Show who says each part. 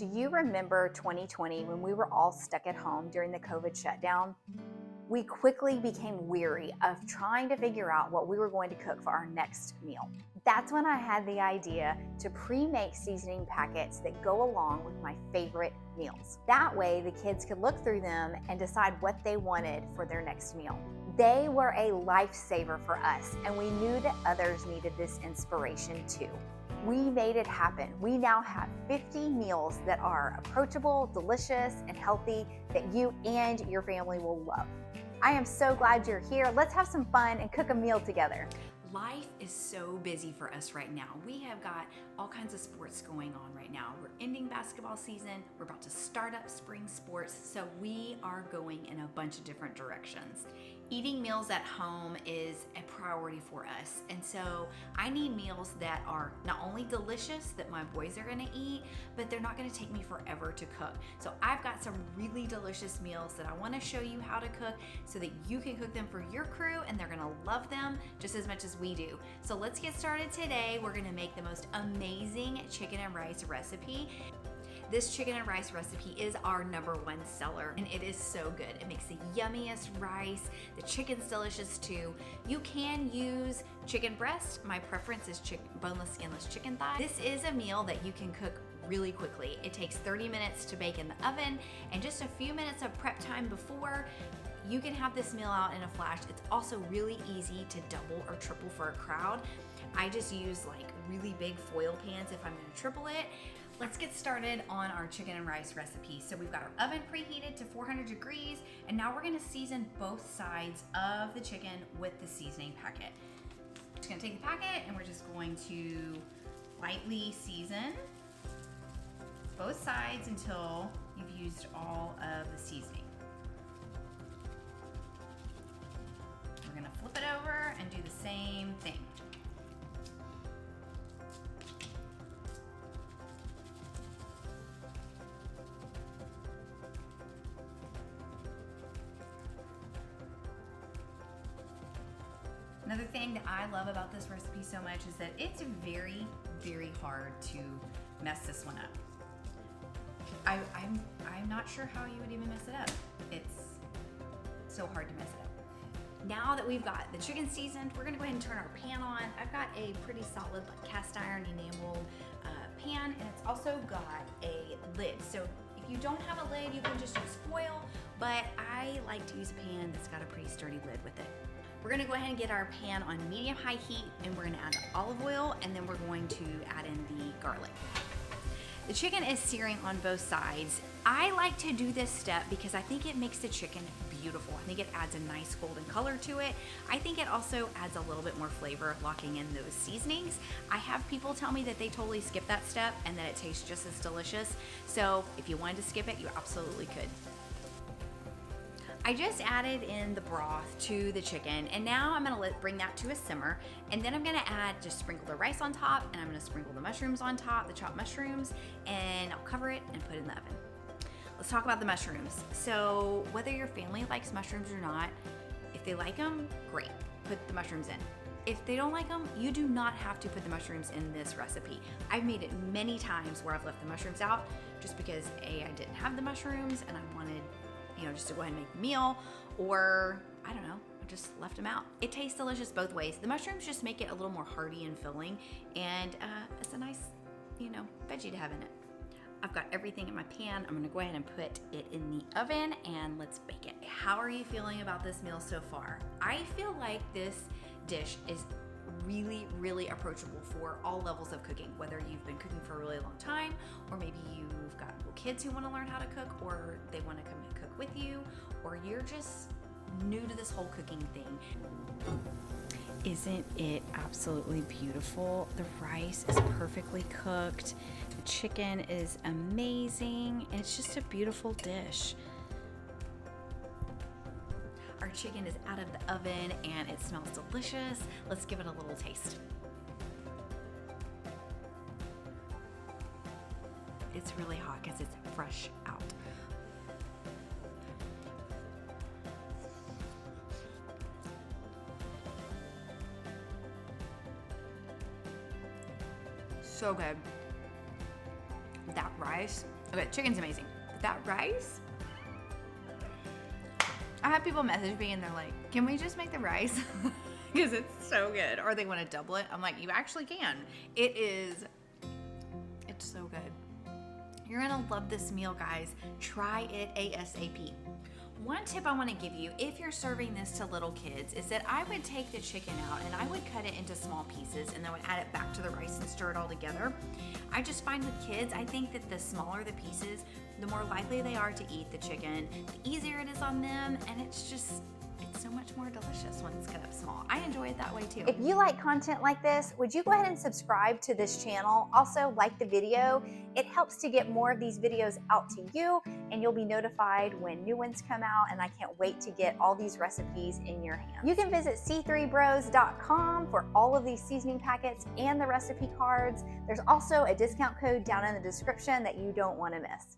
Speaker 1: Do you remember 2020 when we were all stuck at home during the COVID shutdown? We quickly became weary of trying to figure out what we were going to cook for our next meal. That's when I had the idea to pre-make seasoning packets that go along with my favorite meals. That way the kids could look through them and decide what they wanted for their next meal. They were a lifesaver for us, and we knew that others needed this inspiration too. We made it happen. We now have 50 meals that are approachable, delicious, and healthy that you and your family will love. I am so glad you're here. Let's have some fun and cook a meal together.
Speaker 2: Life is so busy for us right now. We have got all kinds of sports going on right now. We're ending basketball season. We're about to start up spring sports. So we are going in a bunch of different directions. Eating meals at home is a priority for us. And so I need meals that are not only delicious, that my boys are gonna eat, but they're not gonna take me forever to cook. So I've got some really delicious meals that I wanna show you how to cook so that you can cook them for your crew and they're gonna love them just as much as we do. So let's get started today. We're gonna make the most amazing chicken and rice recipe. This chicken and rice recipe is our #1 seller, and it is so good. It makes the yummiest rice. The chicken's delicious too. You can use chicken breast. My preference is boneless, skinless chicken thigh. This is a meal that you can cook really quickly. It takes 30 minutes to bake in the oven and just a few minutes of prep time before. You can have this meal out in a flash. It's also really easy to double or triple for a crowd. I just use like really big foil pans if I'm gonna triple it. Let's get started on our chicken and rice recipe. So we've got our oven preheated to 400 degrees, and now we're gonna season both sides of the chicken with the seasoning packet. Just gonna take the packet and we're just going to lightly season both sides until you've used all of the seasoning. We're gonna flip it over and do the same thing. Another thing that I love about this recipe so much is that it's very, very hard to mess this one up. I'm not sure how you would even mess it up. It's so hard to mess it up. Now that we've got the chicken seasoned, we're gonna go ahead and turn our pan on. I've got a pretty solid like cast iron enameled pan, and it's also got a lid. So if you don't have a lid, you can just use foil, but I like to use a pan that's got a pretty sturdy lid with it. We're gonna go ahead and get our pan on medium-high heat, and we're gonna add the olive oil, and then we're going to add in the garlic. The chicken is searing on both sides. I like to do this step because I think it makes the chicken beautiful. I think it adds a nice golden color to it. I think it also adds a little bit more flavor locking in those seasonings. I have people tell me that they totally skip that step and that it tastes just as delicious. So if you wanted to skip it, you absolutely could. I just added in the broth to the chicken, and now I'm gonna bring that to a simmer, and then I'm gonna just sprinkle the rice on top, and I'm gonna sprinkle the mushrooms on top, the chopped mushrooms, and I'll cover it and put it in the oven. Let's talk about the mushrooms. So whether your family likes mushrooms or not, if they like them, great, put the mushrooms in. If they don't like them, you do not have to put the mushrooms in this recipe. I've made it many times where I've left the mushrooms out just because I didn't have the mushrooms and I wanted just to go ahead and make the meal, or I don't know, I just left them out. It tastes delicious both ways. The mushrooms just make it a little more hearty and filling, and it's a nice, veggie to have in it. I've got everything in my pan. I'm gonna go ahead and put it in the oven and let's bake it. How are you feeling about this meal so far? I feel like this dish is really, really approachable for all levels of cooking, whether you've been cooking for a really long time, or maybe you've got little kids who want to learn how to cook, or they want to come and cook with you, or you're just new to this whole cooking thing. Isn't it absolutely beautiful? The rice is perfectly cooked, the chicken is amazing, and it's just a beautiful dish. Our chicken is out of the oven and it smells delicious. Let's give it a little taste. It's really hot because it's fresh out. So good. That rice Okay, chicken's amazing. But that rice, I have people message me and they're like, can we just make the rice? Because it's so good. Or they want to double it. I'm like, you actually can. It's so good. You're gonna love this meal, guys. Try it ASAP. One tip I want to give you if you're serving this to little kids is that I would take the chicken out and I would cut it into small pieces and then would add it back to the rice and stir it all together. I just find with kids, I think that the smaller the pieces, the more likely they are to eat the chicken, the easier it is on them, and it's so much more delicious when it's cut up small. I enjoy it that way too.
Speaker 1: If you like content like this, would you go ahead and subscribe to this channel? Also, like the video. It helps to get more of these videos out to you, and you'll be notified when new ones come out, and I can't wait to get all these recipes in your hands. You can visit c3bros.com for all of these seasoning packets and the recipe cards. There's also a discount code down in the description that you don't want to miss.